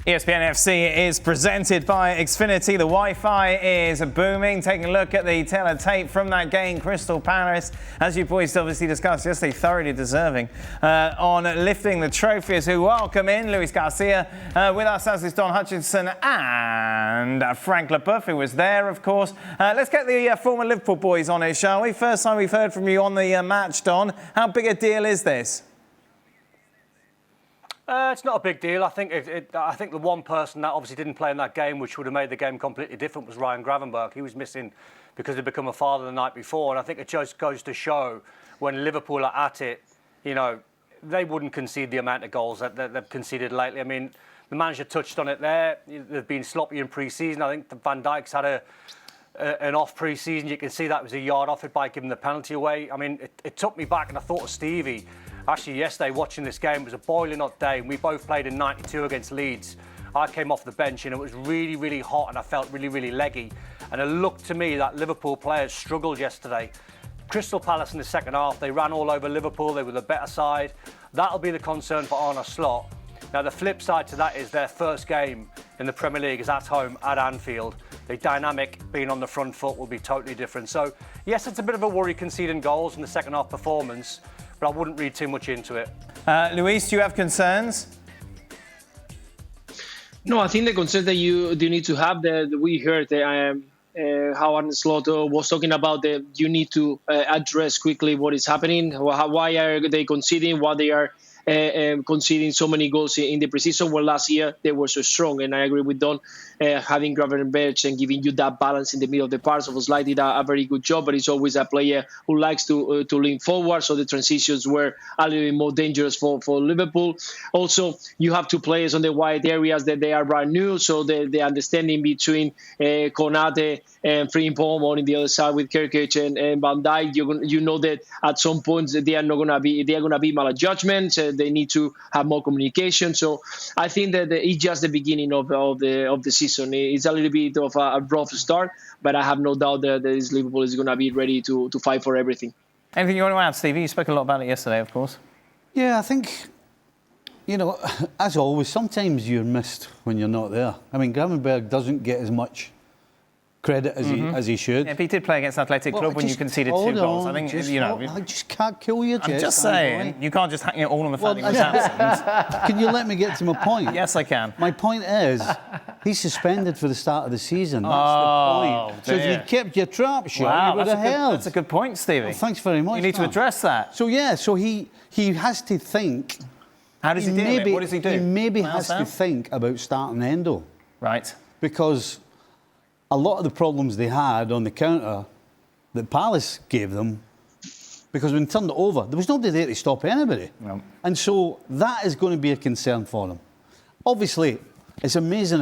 ESPN FC is presented by Xfinity. The Wi-Fi is booming. Taking a look at the teletape from that game, Crystal Palace, as you boys obviously discussed yesterday, thoroughly deserving on lifting the trophies. Who welcome in Luis Garcia with us, as is Don Hutchison and Frank Leboeuf, who was there, of course. Let's get the former Liverpool boys on it, shall we? First time we've heard from you on the match, Don. How big a deal is this? It's not a big deal. I think the one person that obviously didn't play in that game, which would have made the game completely different, was Ryan Gravenberch. He was missing because he'd become a father the night before. And I think it just goes to show when Liverpool are at it, you know, they wouldn't concede the amount of goals that they've conceded lately. I mean, the manager touched on it there. They've been sloppy in pre-season. I think Van Dijk's had an off pre-season. You can see that was a yard off it by giving the penalty away. I mean, it took me back, and I thought of Stevie. Actually, yesterday, watching this game, it was a boiling hot day, and we both played in 92 against Leeds. I came off the bench, and it was really, really hot, and I felt really, really leggy. And it looked to me that Liverpool players struggled yesterday. Crystal Palace in the second half, they ran all over Liverpool. They were the better side. That'll be the concern for Arne Slot. Now, the flip side to that is their first game in the Premier League is at home at Anfield. The dynamic being on the front foot will be totally different. So, yes, it's a bit of a worry conceding goals in the second half performance, but I wouldn't read too much into it. Luis, do you have concerns? No, I think the concern that you need to have, we heard how Arne Slot was talking about that you need to address quickly what is happening, why are they conceding, why they are conceding so many goals in the preseason. Well, last year they were so strong, and I agree with Don, having Gravenberch and giving you that balance in the middle of the park. So Slot did a very good job, but he's always a player who likes to lean forward, so the transitions were a little bit more dangerous for Liverpool. Also, you have two players on the wide areas that they are brand new, so the understanding between Konate and Frimpong on the other side with Kirkic and Van Dijk, you know that at some points they are gonna be maladjustments. They need to have more communication. So I think that it's just the beginning of the season. It's a little bit of a rough start, but I have no doubt that this Liverpool is going to be ready to fight for everything. Anything you want to add, Stevie? You spoke a lot about it yesterday, of course. Yeah, I think, you know, as always, sometimes you're missed when you're not there. I mean, Gravenberch doesn't get as much credit as he should. Yeah, but he did play against Athletic Club when you conceded 2 goals. I think, I just can't kill your jets. I'm just saying, you can't just hang it all on the fact he was absent. Can you let me get to my point? Yes, I can. My point is, he's suspended for the start of the season. That's the point. So if you kept your trap shut, you would have held. That's a good point, Stevie. Well, thanks very much. You need to address that. So yeah, so he has to think. How does he deal with it? What does he do? He maybe has to think about starting Endo. Right. Because a lot of the problems they had on the counter that Palace gave them, because when they turned it over, there was nobody there to stop anybody. No. And so that is going to be a concern for them. Obviously, it's amazing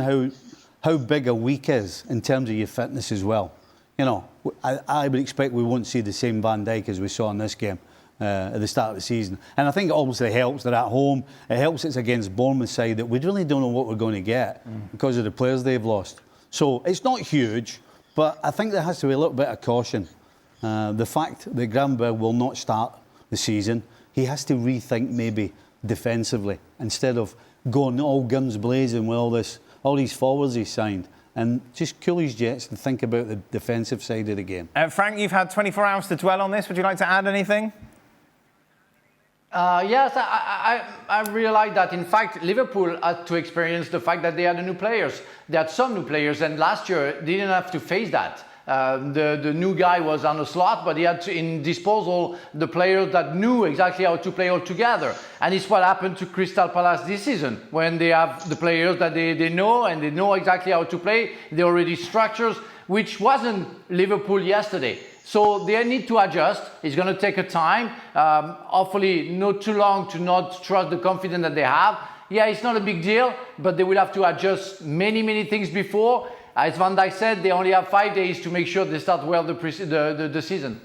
how big a week is in terms of your fitness as well. You know, I would expect we won't see the same Van Dijk as we saw in this game at the start of the season. And I think it obviously helps they're at home. It helps it's against Bournemouth side that we really don't know what we're going to get because of the players they've lost. So it's not huge, but I think there has to be a little bit of caution. The fact that Gravenberch will not start the season, he has to rethink maybe defensively instead of going all guns blazing with all these forwards he's signed, and just cool his jets and think about the defensive side of the game. Frank, you've had 24 hours to dwell on this. Would you like to add anything? Yes, I realised that, in fact, Liverpool had to experience the fact that they had new players. They had some new players, and last year they didn't have to face that. The new guy was Arne Slot, but he had in disposal the players that knew exactly how to play all together. And it's what happened to Crystal Palace this season, when they have the players that they know, and they know exactly how to play. They're already structures, which wasn't Liverpool yesterday. So they need to adjust. It's going to take a time. Hopefully not too long to not trust the confidence that they have. Yeah, it's not a big deal, but they will have to adjust many things before. As Van Dijk said, they only have 5 days to make sure they start well the season.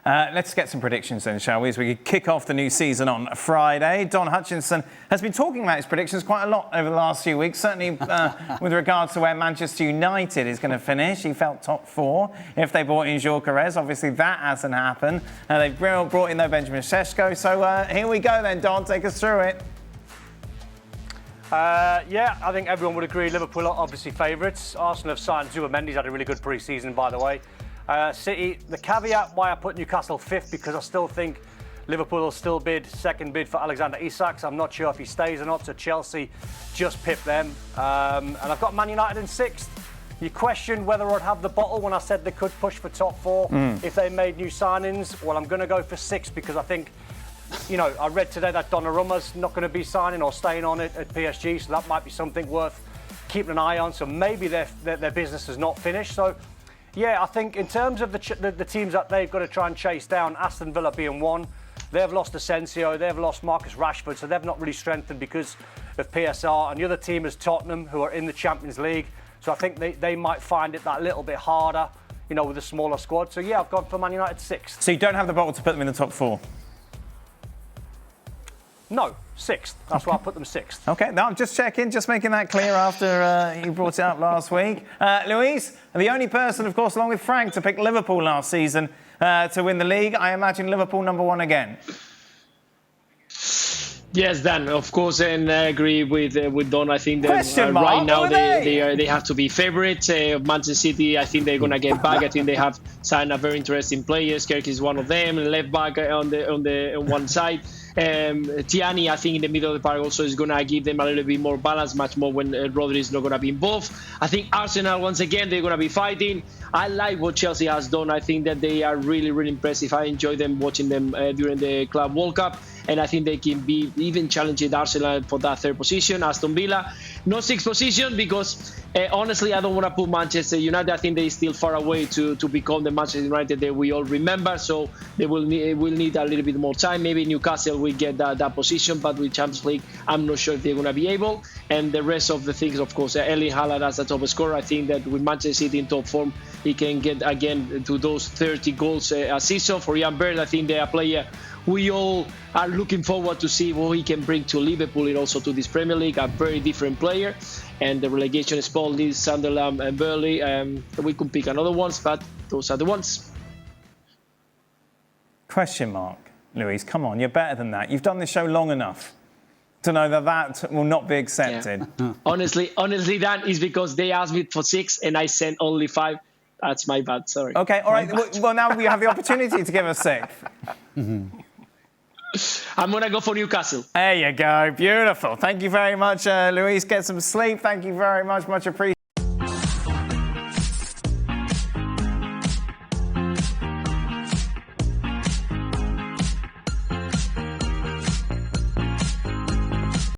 Let's get some predictions then, shall we? As we kick off the new season on Friday. Don Hutchison has been talking about his predictions quite a lot over the last few weeks, certainly with regards to where Manchester United is going to finish. He felt top 4 if they brought in Gyökeres. Obviously, that hasn't happened. They've brought in, though, Benjamin Šeško. So here we go then, Don. Take us through it. Yeah, I think everyone would agree Liverpool are obviously favourites. Arsenal have signed Zuba. He's had a really good pre-season, by the way. City, the caveat why I put Newcastle 5th, because I still think Liverpool will still second bid for Alexander Isak. I'm not sure if he stays or not, so Chelsea just pipped them. And I've got Man United in 6th. You questioned whether I'd have the bottle when I said they could push for top 4 if they made new signings. Well, I'm going to go for 6 because I think, I read today that Donnarumma's not going to be signing or staying on it at PSG, so that might be something worth keeping an eye on. So maybe their business is not finished. So, yeah, I think in terms of the teams that they've got to try and chase down, Aston Villa being one, they've lost Asensio, they've lost Marcus Rashford, so they've not really strengthened because of PSR. And the other team is Tottenham, who are in the Champions League. So I think they might find it that little bit harder, with a smaller squad. So, yeah, I've gone for Man United 6th. So you don't have the bottle to put them in the top 4? No, 6th. That's why I put them 6th. Okay, no, I'm just checking, just making that clear after you brought it up last week. Luis, the only person, of course, along with Frank, to pick Liverpool last season to win the league. I imagine Liverpool number 1 again. Yes, Dan, of course, and I agree with Don. I think that right now they have to be favourites. Manchester City, I think they're gonna get back. I think they have signed a very interesting players. Kirk is one of them. Left back on one side. Tiani, I think in the middle of the park also is gonna give them a little bit more balance, much more when Rodri is not gonna be involved. I think Arsenal, once again, they're gonna be fighting. I like what Chelsea has done. I think that they are really, really impressive. I enjoy them watching them during the Club World Cup. And I think they can be even challenging Arsenal for that 3rd position. Aston Villa, no 6th position because honestly, I don't want to put Manchester United. I think they're still far away to become the Manchester United that we all remember. So they will need a little bit more time. Maybe Newcastle will get that position, but with Champions League, I'm not sure if they're going to be able. And the rest of the things, of course, Erling Haaland as a top scorer. I think that with Manchester City in top form, he can get again to those 30 goals a season. For Ian Bird, I think they are a player we all are looking forward to see what he can bring to Liverpool and also to this Premier League, a very different player. And the relegation spot leaves Sunderland and Burnley. We could pick another ones, but those are the ones. Question mark, Luis, come on, you're better than that. You've done this show long enough to know that will not be accepted. Yeah. Honestly, that is because they asked me for 6 and I sent only 5. That's my bad, sorry. Okay, all right. Well, now we have the opportunity to give us 6. I'm going to go for Newcastle. There you go. Beautiful. Thank you very much, Luis. Get some sleep. Thank you very much. Much appreciated.